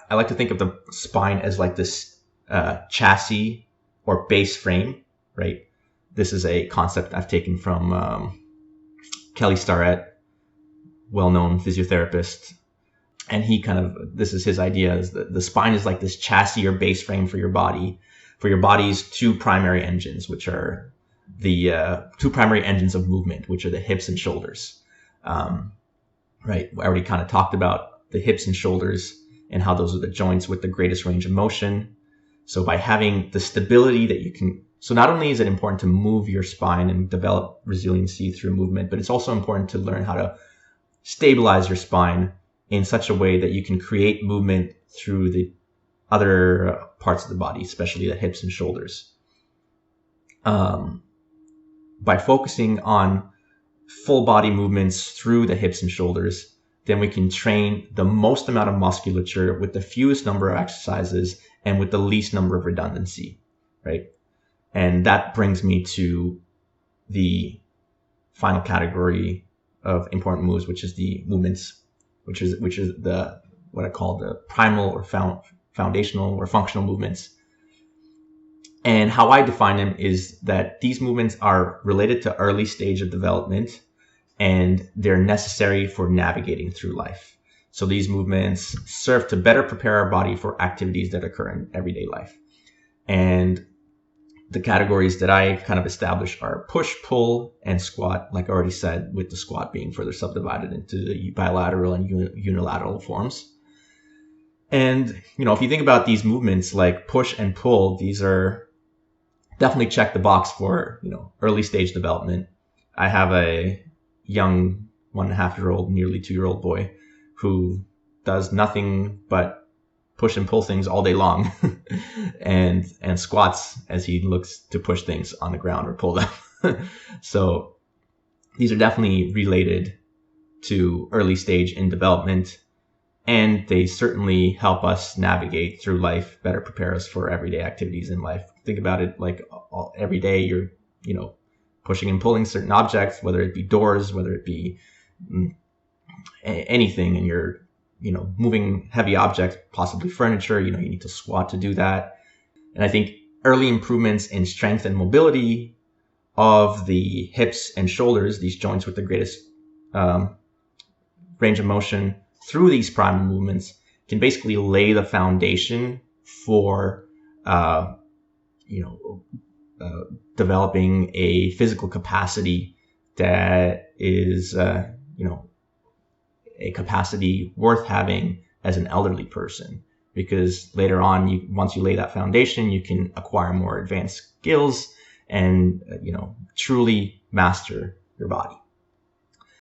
I like to think of the spine as like this chassis or base frame, right? This is a concept I've taken from Kelly Starrett, well-known physiotherapist. And this is his idea, is that the spine is like this chassis or base frame for your body's two primary engines, which are the two primary engines of movement, which are the hips and shoulders. Right. I already kind of talked about the hips and shoulders and how those are the joints with the greatest range of motion. So by having the stability that you can, so not only is it important to move your spine and develop resiliency through movement, but it's also important to learn how to stabilize your spine in such a way that you can create movement through the other parts of the body, especially the hips and shoulders. By focusing on full body movements through the hips and shoulders, then we can train the most amount of musculature with the fewest number of exercises and with the least number of redundancy, right? And that brings me to the final category of important moves, which is the movements, which is the what I call the primal or foundational or functional movements. And how I define them is that these movements are related to early stage of development and they're necessary for navigating through life. So these movements serve to better prepare our body for activities that occur in everyday life. And the categories that I kind of established are push, pull, and squat, like I already said, with the squat being further subdivided into the bilateral and unilateral forms. And, if you think about these movements like push and pull, these are definitely check the box for, early stage development. I have a young 1.5-year-old, nearly 2-year-old boy who does nothing but push and pull things all day long and squats as he looks to push things on the ground or pull them. So these are definitely related to early stage in development, and they certainly help us navigate through life, better prepare us for everyday activities in life. Think about it like every day you're, pushing and pulling certain objects, whether it be doors, whether it be anything, and you're moving heavy objects, possibly furniture, you need to squat to do that. And I think early improvements in strength and mobility of the hips and shoulders, these joints with the greatest range of motion through these primal movements, can basically lay the foundation for, developing a physical capacity that is, a capacity worth having as an elderly person, because later on, once you lay that foundation, you can acquire more advanced skills and, truly master your body.